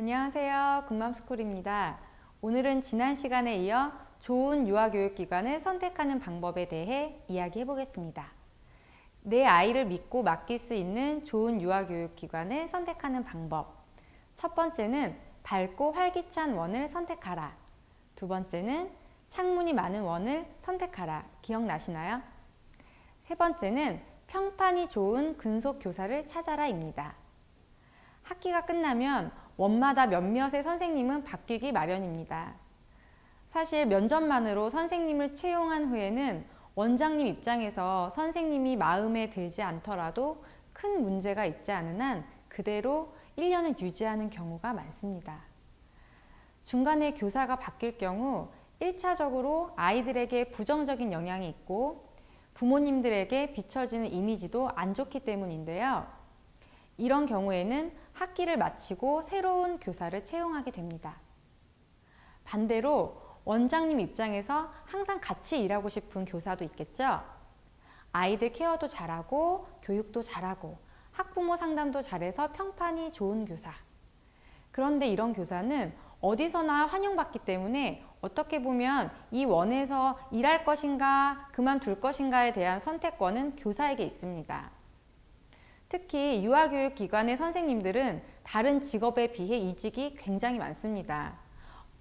안녕하세요. 굿맘스쿨입니다. 오늘은 지난 시간에 이어 좋은 유아교육기관을 선택하는 방법에 대해 이야기해 보겠습니다. 내 아이를 믿고 맡길 수 있는 좋은 유아교육기관을 선택하는 방법. 첫 번째는 밝고 활기찬 원을 선택하라. 두 번째는 창문이 많은 원을 선택하라. 기억나시나요? 세 번째는 평판이 좋은 근속교사를 찾아라입니다. 학기가 끝나면 원마다 몇몇의 선생님은 바뀌기 마련입니다. 사실 면접만으로 선생님을 채용한 후에는 원장님 입장에서 선생님이 마음에 들지 않더라도 큰 문제가 있지 않은 한 그대로 1년을 유지하는 경우가 많습니다. 중간에 교사가 바뀔 경우 1차적으로 아이들에게 부정적인 영향이 있고 부모님들에게 비춰지는 이미지도 안 좋기 때문인데요. 이런 경우에는 학기를 마치고 새로운 교사를 채용하게 됩니다. 반대로 원장님 입장에서 항상 같이 일하고 싶은 교사도 있겠죠? 아이들 케어도 잘하고 교육도 잘하고 학부모 상담도 잘해서 평판이 좋은 교사. 그런데 이런 교사는 어디서나 환영받기 때문에 어떻게 보면 이 원에서 일할 것인가 그만둘 것인가에 대한 선택권은 교사에게 있습니다. 특히 유아교육기관의 선생님들은 다른 직업에 비해 이직이 굉장히 많습니다.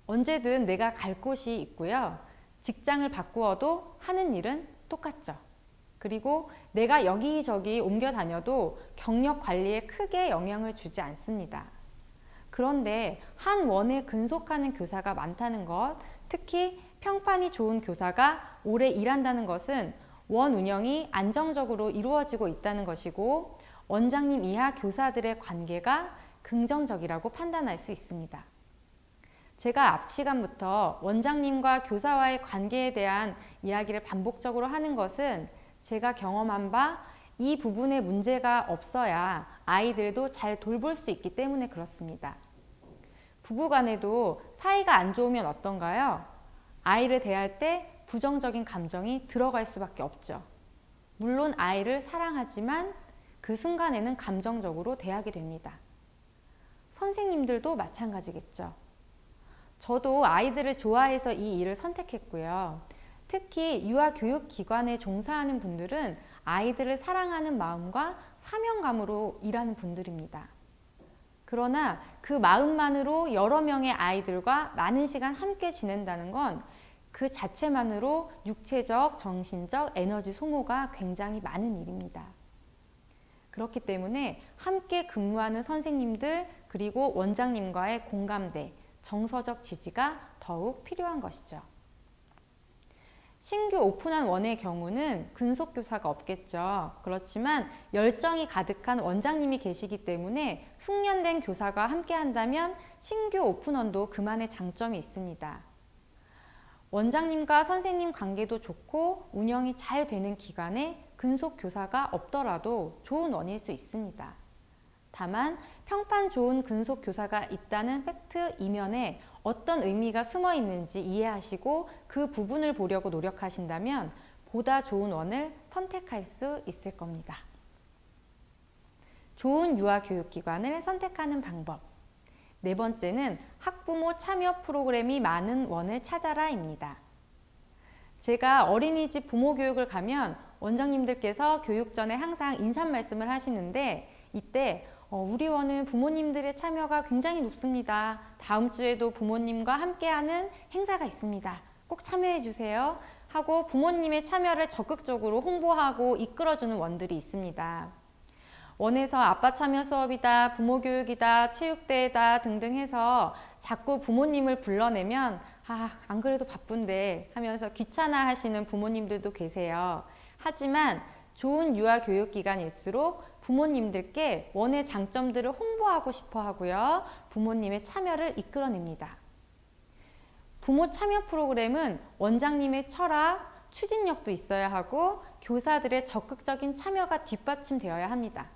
언제든 내가 갈 곳이 있고요. 직장을 바꾸어도 하는 일은 똑같죠. 그리고 내가 여기저기 옮겨 다녀도 경력 관리에 크게 영향을 주지 않습니다. 그런데 한 원에 근속하는 교사가 많다는 것, 특히 평판이 좋은 교사가 오래 일한다는 것은 원 운영이 안정적으로 이루어지고 있다는 것이고 원장님 이하 교사들의 관계가 긍정적이라고 판단할 수 있습니다. 제가 앞 시간부터 원장님과 교사와의 관계에 대한 이야기를 반복적으로 하는 것은 제가 경험한 바 이 부분에 문제가 없어야 아이들도 잘 돌볼 수 있기 때문에 그렇습니다. 부부간에도 사이가 안 좋으면 어떤가요? 아이를 대할 때 부정적인 감정이 들어갈 수밖에 없죠. 물론 아이를 사랑하지만 그 순간에는 감정적으로 대하게 됩니다. 선생님들도 마찬가지겠죠. 저도 아이들을 좋아해서 이 일을 선택했고요. 특히 유아교육기관에 종사하는 분들은 아이들을 사랑하는 마음과 사명감으로 일하는 분들입니다. 그러나 그 마음만으로 여러 명의 아이들과 많은 시간 함께 지낸다는 건 그 자체만으로 육체적, 정신적 에너지 소모가 굉장히 많은 일입니다. 그렇기 때문에 함께 근무하는 선생님들 그리고 원장님과의 공감대, 정서적 지지가 더욱 필요한 것이죠. 신규 오픈한 원의 경우는 근속교사가 없겠죠. 그렇지만 열정이 가득한 원장님이 계시기 때문에 숙련된 교사가 함께 한다면 신규 오픈원도 그만의 장점이 있습니다. 원장님과 선생님 관계도 좋고 운영이 잘 되는 기관에 근속교사가 없더라도 좋은 원일 수 있습니다. 다만 평판 좋은 근속교사가 있다는 팩트 이면에 어떤 의미가 숨어 있는지 이해하시고 그 부분을 보려고 노력하신다면 보다 좋은 원을 선택할 수 있을 겁니다. 좋은 유아교육기관을 선택하는 방법. 네 번째는 학부모 참여 프로그램이 많은 원을 찾아라입니다. 제가 어린이집 부모 교육을 가면 원장님들께서 교육 전에 항상 인사 말씀을 하시는데 이때 우리 원은 부모님들의 참여가 굉장히 높습니다. 다음 주에도 부모님과 함께하는 행사가 있습니다. 꼭 참여해 주세요. 하고 부모님의 참여를 적극적으로 홍보하고 이끌어주는 원들이 있습니다. 원에서 아빠 참여 수업이다, 부모 교육이다, 체육대회다 등등 해서 자꾸 부모님을 불러내면 안 그래도 바쁜데 하면서 귀찮아 하시는 부모님들도 계세요. 하지만 좋은 유아교육기관일수록 부모님들께 원의 장점들을 홍보하고 싶어 하고요. 부모님의 참여를 이끌어냅니다. 부모 참여 프로그램은 원장님의 철학, 추진력도 있어야 하고 교사들의 적극적인 참여가 뒷받침되어야 합니다.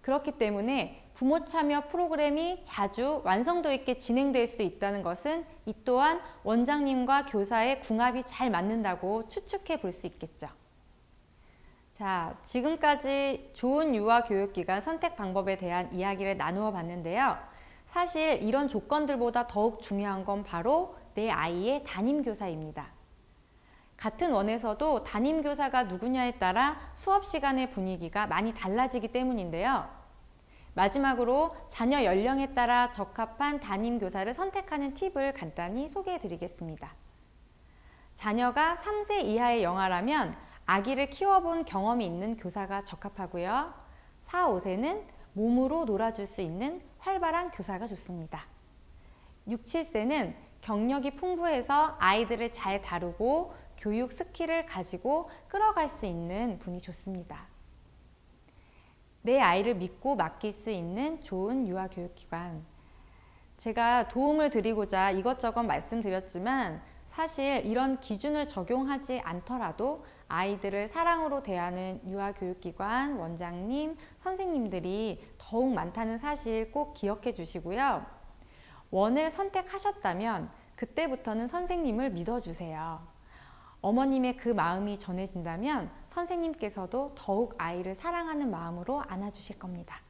그렇기 때문에 부모 참여 프로그램이 자주 완성도 있게 진행될 수 있다는 것은 이 또한 원장님과 교사의 궁합이 잘 맞는다고 추측해 볼 수 있겠죠. 자, 지금까지 좋은 유아교육기관 선택 방법에 대한 이야기를 나누어 봤는데요. 사실 이런 조건들보다 더욱 중요한 건 바로 내 아이의 담임교사입니다. 같은 원에서도 담임교사가 누구냐에 따라 수업 시간의 분위기가 많이 달라지기 때문인데요. 마지막으로 자녀 연령에 따라 적합한 담임교사를 선택하는 팁을 간단히 소개해 드리겠습니다. 자녀가 3세 이하의 영아라면 아기를 키워본 경험이 있는 교사가 적합하고요. 4, 5세는 몸으로 놀아줄 수 있는 활발한 교사가 좋습니다. 6, 7세는 경력이 풍부해서 아이들을 잘 다루고 교육 스킬을 가지고 끌어갈 수 있는 분이 좋습니다. 내 아이를 믿고 맡길 수 있는 좋은 유아교육기관. 제가 도움을 드리고자 이것저것 말씀드렸지만 사실 이런 기준을 적용하지 않더라도 아이들을 사랑으로 대하는 유아교육기관, 원장님, 선생님들이 더욱 많다는 사실 꼭 기억해 주시고요. 원을 선택하셨다면 그때부터는 선생님을 믿어주세요. 어머님의 그 마음이 전해진다면 선생님께서도 더욱 아이를 사랑하는 마음으로 안아주실 겁니다.